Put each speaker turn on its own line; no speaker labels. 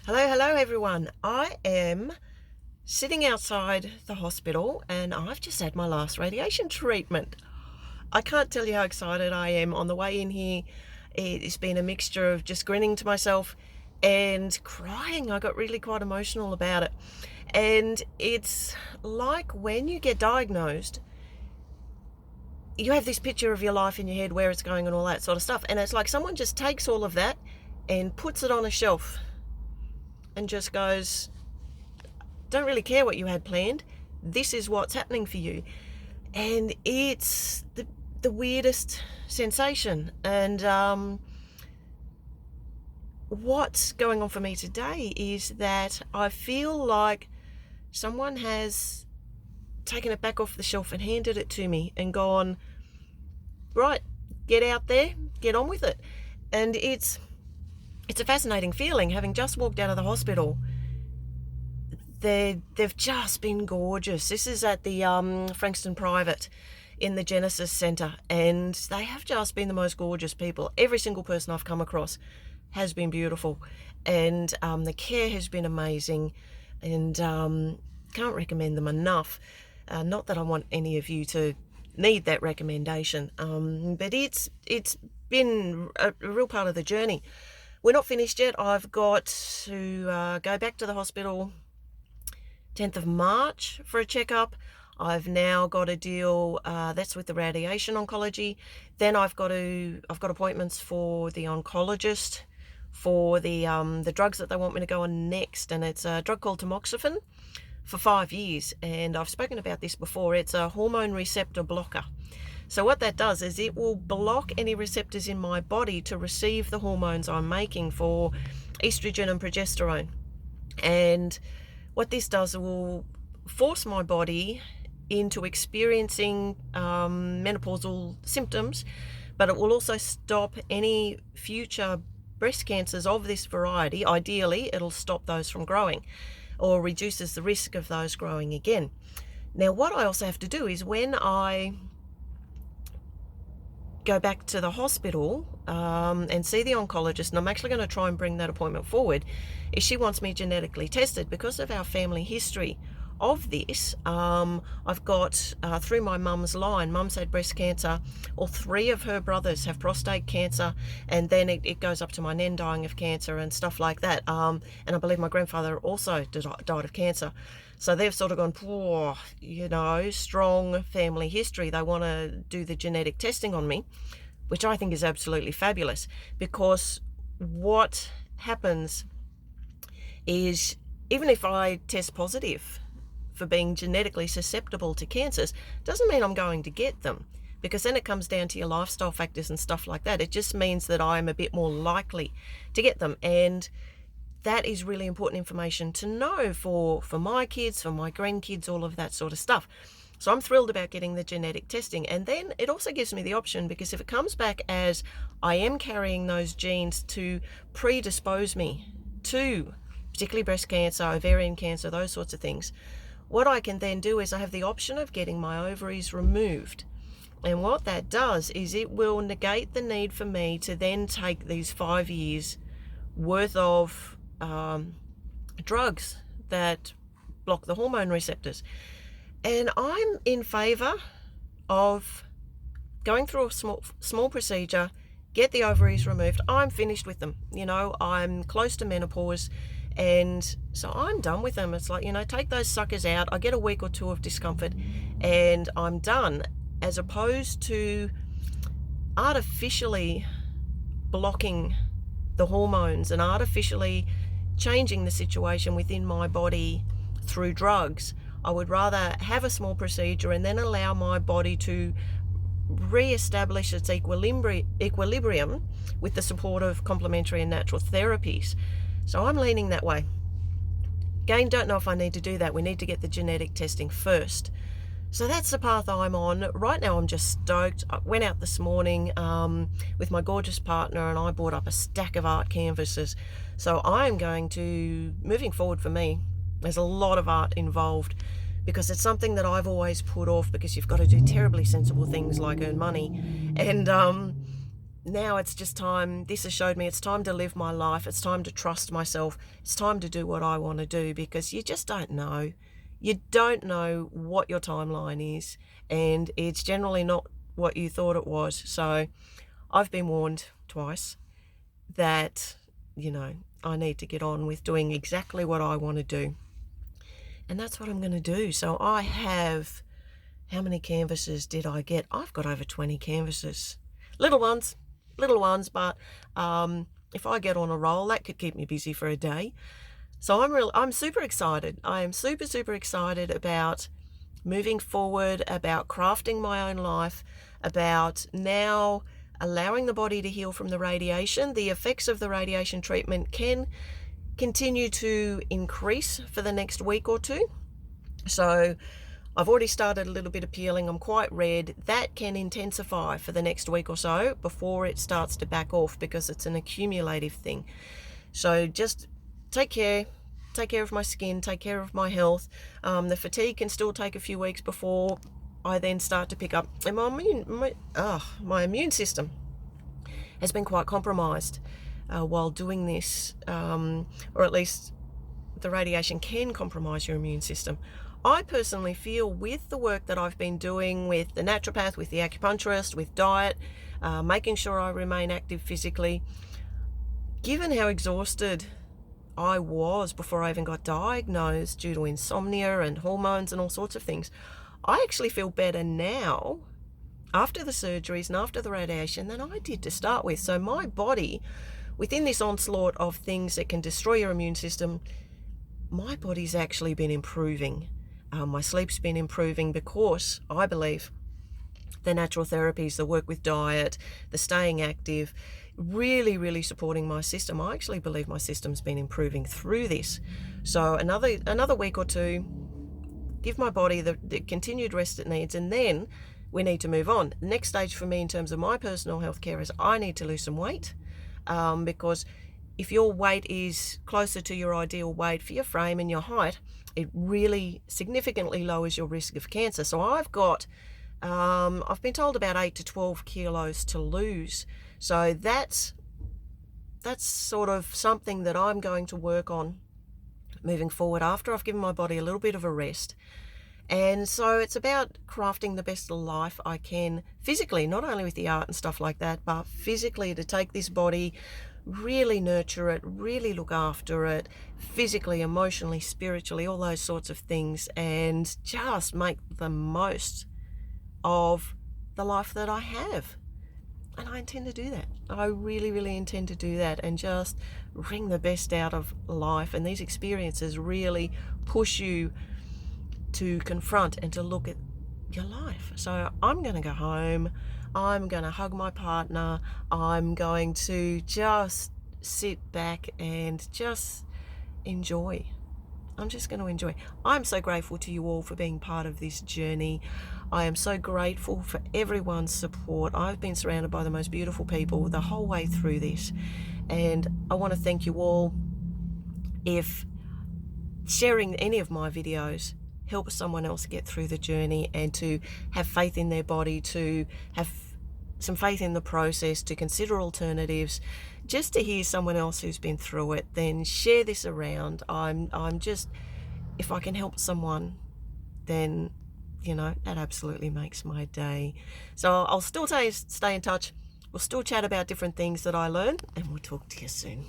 Hello everyone. I am sitting outside the hospital and I've just had my last radiation treatment. I can't tell you how excited I am. On the way in here, it's been a mixture of just grinning to myself and crying. I got really quite emotional about it. And it's like when you get diagnosed, you have this picture of your life in your head, where it's going and all that sort of stuff. And it's like someone just takes all of that and puts it on a shelf and just goes, don't really care what you had planned. This is what's happening for you. And it's the weirdest sensation. And what's going on for me today is that I feel like someone has taken it back off the shelf and handed it to me and gone, right, get out there, get on with it. And it's a fascinating feeling, having just walked out of the hospital. They've just been gorgeous. This is at the Frankston Private in the Genesis Centre, and they have just been the most gorgeous people. Every single person I've come across has been beautiful, and the care has been amazing, and can't recommend them enough. Not that I want any of you to need that recommendation, but it's been a real part of the journey. We're not finished yet. I've got to go back to the hospital 10th of March for a checkup. I've now got a deal that's with the radiation oncology. Then I've got appointments for the oncologist for the drugs that they want me to go on next, and it's a drug called tamoxifen for 5 years. And I've spoken about this before. It's a hormone receptor blocker. So what that does is it will block any receptors in my body to receive the hormones I'm making for estrogen and progesterone. And what this does, it will force my body into experiencing menopausal symptoms, but it will also stop any future breast cancers of this variety. Ideally, it'll stop those from growing or reduces the risk of those growing again. Now, what I also have to do is when I go back to the hospital and see the oncologist, and I'm actually going to try and bring that appointment forward, is she wants me genetically tested because of our family history of this. I've got through my mum's line, mum's had breast cancer, all three of her brothers have prostate cancer, and then it goes up to my nan dying of cancer and stuff like that. And I believe my grandfather also died of cancer. So they've sort of gone, poor, strong family history. They want to do the genetic testing on me, which I think is absolutely fabulous, because what happens is even if I test positive for being genetically susceptible to cancers, doesn't mean I'm going to get them, because then it comes down to your lifestyle factors and stuff like that. It just means that I'm a bit more likely to get them. And that is really important information to know for my kids, for my grandkids, all of that sort of stuff. So I'm thrilled about getting the genetic testing. And then it also gives me the option, because if it comes back as I am carrying those genes to predispose me to particularly breast cancer, ovarian cancer, those sorts of things, what I can then do is I have the option of getting my ovaries removed. And what that does is it will negate the need for me to then take these 5 years worth of drugs that block the hormone receptors. And I'm in favour of going through a small procedure, get the ovaries removed. I'm finished with them. I'm close to menopause, and so I'm done with them. It's like, take those suckers out. I get a week or two of discomfort and I'm done, as opposed to artificially blocking the hormones and artificially changing the situation within my body through drugs. I would rather have a small procedure and then allow my body to re-establish its equilibrium with the support of complementary and natural therapies. So I'm leaning that way. Again, don't know if I need to do that. We need to get the genetic testing first. So that's the path I'm on. Right now I'm just stoked. I went out this morning with my gorgeous partner and I bought up a stack of art canvases. So I'm going to, moving forward for me, there's a lot of art involved, because it's something that I've always put off, because you've got to do terribly sensible things like earn money. And now it's just time. This has showed me it's time to live my life. It's time to trust myself. It's time to do what I want to do, because you just don't know. You don't know what your timeline is, and it's generally not what you thought it was. So I've been warned twice that, I need to get on with doing exactly what I want to do. And that's what I'm going to do. So I have, how many canvases did I get? I've got over 20 canvases. Little ones, but if I get on a roll, that could keep me busy for a day. So I'm super excited. I am super, super excited about moving forward, about crafting my own life, about now allowing the body to heal from the radiation. The effects of the radiation treatment can continue to increase for the next week or two. So I've already started a little bit of peeling. I'm quite red. That can intensify for the next week or so before it starts to back off, because it's an accumulative thing. So just take care of my skin, take care of my health. The fatigue can still take a few weeks before I then start to pick up. And my immune system has been quite compromised while doing this, or at least the radiation can compromise your immune system. I personally feel, with the work that I've been doing with the naturopath, with the acupuncturist, with diet, making sure I remain active physically, given how exhausted I was before I even got diagnosed due to insomnia and hormones and all sorts of things, I actually feel better now after the surgeries and after the radiation than I did to start with. So my body, within this onslaught of things that can destroy your immune system, my body's actually been improving. My sleep's been improving, because I believe the natural therapies, the work with diet, the staying active, really, really supporting my system. I actually believe my system's been improving through this. So another week or two, give my body the continued rest it needs, and then we need to move on. The next stage for me in terms of my personal health care is I need to lose some weight, because if your weight is closer to your ideal weight for your frame and your height, it really significantly lowers your risk of cancer. So I've been told about 8 to 12 kilos to lose. So that's sort of something that I'm going to work on moving forward after I've given my body a little bit of a rest. And so it's about crafting the best life I can physically, not only with the art and stuff like that, but physically, to take this body, really nurture it, really look after it, physically, emotionally, spiritually, all those sorts of things, and just make the most of the life that I have. And I intend to do that. I really, really intend to do that, and just wring the best out of life. And these experiences really push you to confront and to look at your life. So I'm going to go home. I'm going to hug my partner. I'm going to just sit back and just enjoy. I'm just going to enjoy. I'm so grateful to you all for being part of this journey. I am so grateful for everyone's support. I've been surrounded by the most beautiful people the whole way through this. And I want to thank you all. If sharing any of my videos help someone else get through the journey, and to have faith in their body, to have some faith in the process, to consider alternatives, just to hear someone else who's been through it, then share this around. I'm just, if I can help someone, then that absolutely makes my day. So I'll still stay in touch. We'll still chat about different things that I learned, and we'll talk to you soon.